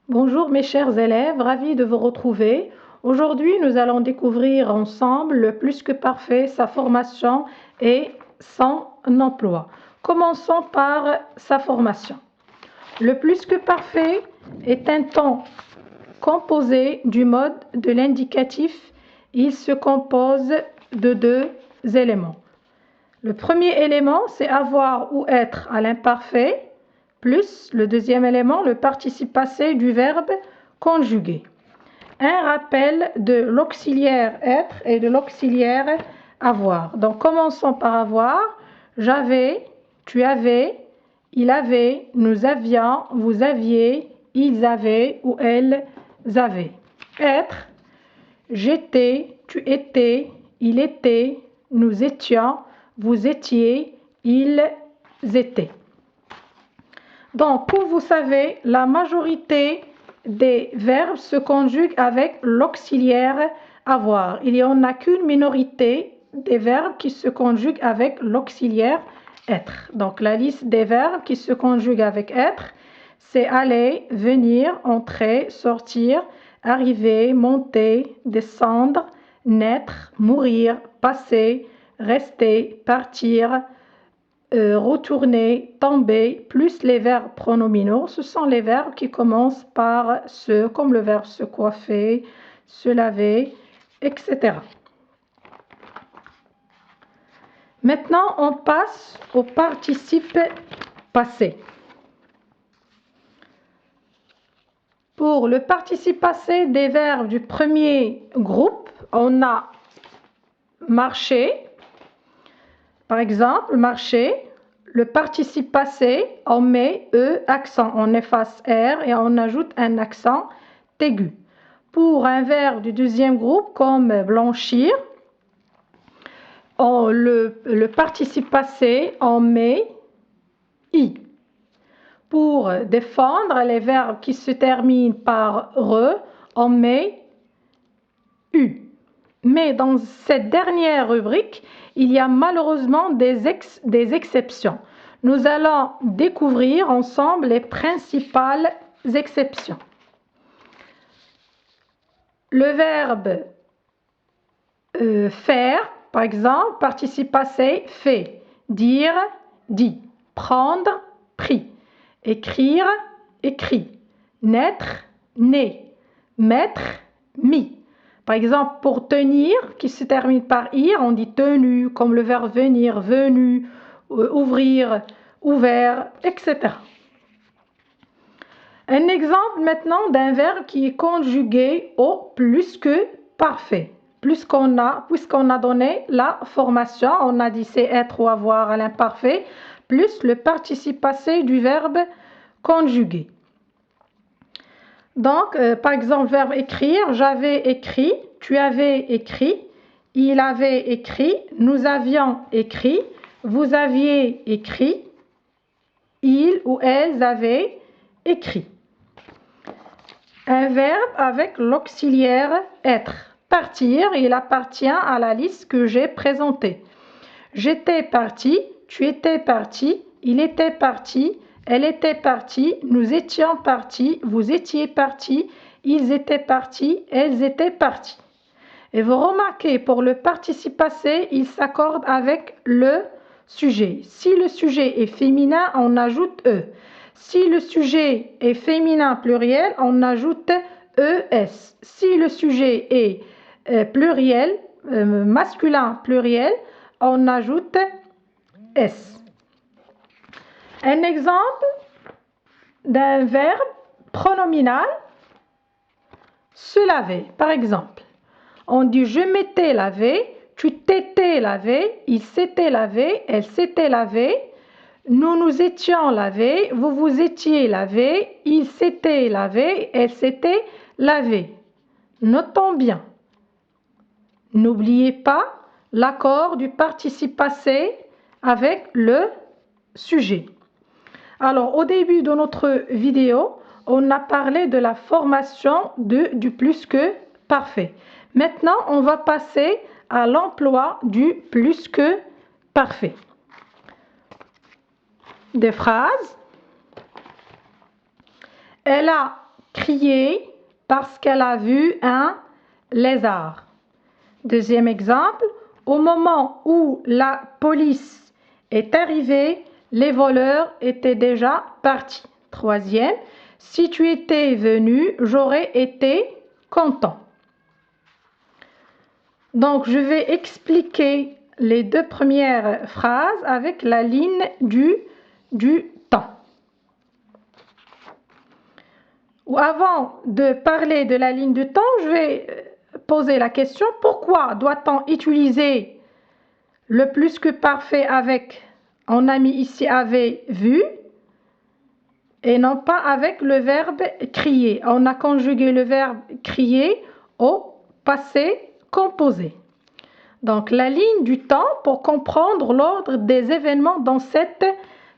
Bonjour mes chers élèves, ravi de vous retrouver. Aujourd'hui, nous allons découvrir ensemble le plus que parfait, sa formation et son emploi. Commençons par sa formation. Le plus que parfait est un temps composé du mode de l'indicatif. Il se compose de deux éléments. Le premier élément, c'est avoir ou être à l'imparfait, plus le deuxième élément, le participe passé du verbe conjugué. Un rappel de l'auxiliaire être et de l'auxiliaire avoir. Donc, commençons par avoir. J'avais, tu avais, il avait, nous avions, vous aviez, ils avaient ou elles avaient. Être, j'étais, tu étais, il était, nous étions, vous étiez, ils étaient. Donc, comme vous savez, la majorité des verbes se conjuguent avec l'auxiliaire avoir. Il n'y en a qu'une minorité des verbes qui se conjuguent avec l'auxiliaire être. Donc, la liste des verbes qui se conjuguent avec être, c'est aller, venir, entrer, sortir, arriver, monter, descendre, naître, mourir, passer, rester, partir, retourner, tomber, plus les verbes pronominaux. Ce sont les verbes qui commencent par se, comme le verbe se coiffer, se laver, etc. Maintenant, on passe au participe passé. Pour le participe passé des verbes du premier groupe, on a marcher. Par exemple, marcher, le participe passé, on met E accent, on efface R et on ajoute un accent aigu. Pour un verbe du deuxième groupe, comme blanchir, le participe passé, on met I. Pour défendre les verbes qui se terminent par re, on met U. Mais dans cette dernière rubrique, il y a malheureusement des exceptions. Nous allons découvrir ensemble les principales exceptions. Le verbe faire, par exemple, participe passé, fait. Dire, dit. Prendre, pris. Écrire, écrit. Naître, né. Mettre, mis. Par exemple, pour tenir, qui se termine par ir, on dit tenu, comme le verbe venir, venu, ouvrir, ouvert, etc. Un exemple maintenant d'un verbe qui est conjugué au plus que parfait. Puisqu'on a donné la formation, on a dit c'est être ou avoir à l'imparfait, plus le participe passé du verbe conjugué. Donc, par exemple, verbe écrire, j'avais écrit, tu avais écrit, il avait écrit, nous avions écrit, vous aviez écrit, ils ou elles avaient écrit. Un verbe avec l'auxiliaire être. Partir, il appartient à la liste que j'ai présentée. J'étais parti, tu étais parti, il était parti, elle était partie, nous étions partis, vous étiez partis, ils étaient partis, elles étaient parties. Et vous remarquez, pour le participe passé, il s'accorde avec le sujet. Si le sujet est féminin, on ajoute E. Si le sujet est féminin pluriel, on ajoute ES. Si le sujet est pluriel, masculin pluriel, on ajoute S. Un exemple d'un verbe pronominal, se laver. Par exemple, on dit je m'étais lavé, tu t'étais lavé, il s'était lavé, elle s'était lavée, nous nous étions lavés, vous vous étiez lavé, il s'était lavé, elle s'était lavée. Notons bien. N'oubliez pas l'accord du participe passé avec le sujet. Alors, au début de notre vidéo, on a parlé de la formation du plus que parfait. Maintenant, on va passer à l'emploi du plus que parfait. Des phrases. Elle a crié parce qu'elle a vu un lézard. Deuxième exemple, au moment où la police est arrivée, les voleurs étaient déjà partis. Troisième, si tu étais venu, j'aurais été content. Donc, je vais expliquer les deux premières phrases avec la ligne du temps. Avant de parler de la ligne du temps, je vais poser la question, pourquoi doit-on utiliser le plus que parfait avec, on a mis ici avait vu, et non pas avec le verbe crier. On a conjugué le verbe crier au passé composé. Donc la ligne du temps pour comprendre l'ordre des événements dans cette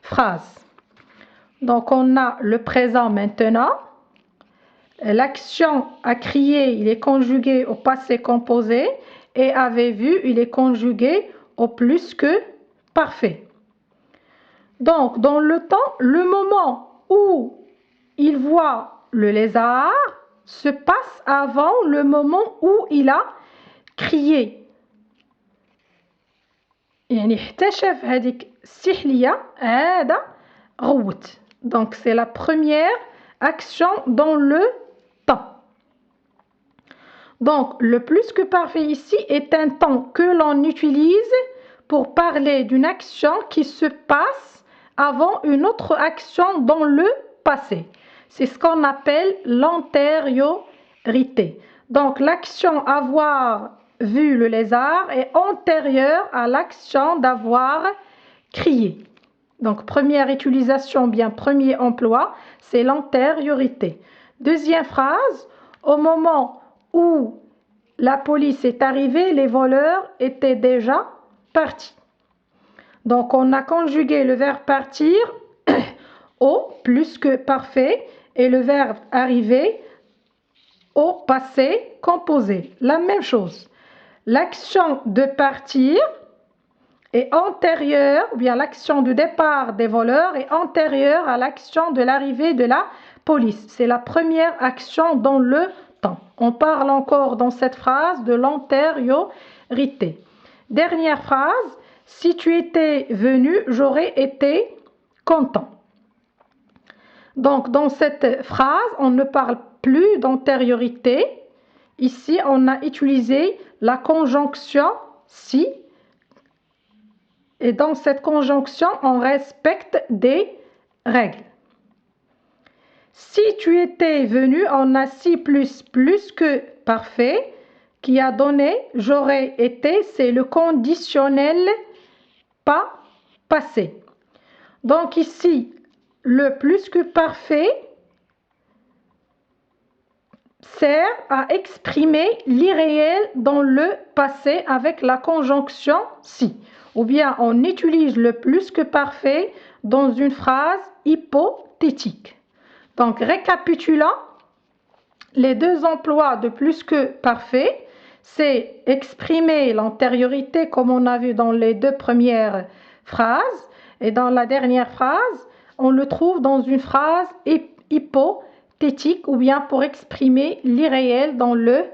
phrase. Donc on a le présent maintenant. L'action à crier, il est conjugué au passé composé, et avait vu, il est conjugué au plus que parfait. Donc dans le temps, le moment où il voit le lézard se passe avant le moment où il a crié. يعني اكتشف هذيك السحلية هذا غوت. Donc c'est la première action dans le temps. Donc le plus que parfait ici est un temps que l'on utilise pour parler d'une action qui se passe avant une autre action dans le passé. C'est ce qu'on appelle l'antériorité. Donc l'action avoir vu le lézard est antérieure à l'action d'avoir crié. Donc première utilisation, bien premier emploi, c'est l'antériorité. Deuxième phrase, au moment où la police est arrivée, les voleurs étaient déjà partis. Donc on a conjugué le verbe partir au plus que parfait et le verbe arriver au passé composé. La même chose. L'action de partir est antérieure, ou bien l'action du départ des voleurs est antérieure à l'action de l'arrivée de la police. C'est la première action dans le temps. On parle encore dans cette phrase de l'antériorité. Dernière phrase, si tu étais venu, j'aurais été content. Donc dans cette phrase, on ne parle plus d'antériorité. Ici, on a utilisé la conjonction si. Et dans cette conjonction, on respecte des règles. Si tu étais venu, on a si plus que parfait qui a donné j'aurais été, c'est le conditionnel pas passé. Donc ici, le plus que parfait sert à exprimer l'irréel dans le passé avec la conjonction si. Ou bien on utilise le plus que parfait dans une phrase hypothétique. Donc récapitulant, les deux emplois de plus que parfait, c'est exprimer l'antériorité comme on a vu dans les deux premières phrases. Et dans la dernière phrase, on le trouve dans une phrase hypothétique ou bien pour exprimer l'irréel dans le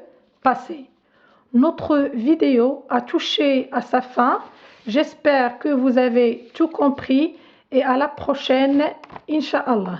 passé. Notre vidéo a touché à sa fin. J'espère que vous avez tout compris et à la prochaine, Inch'Allah.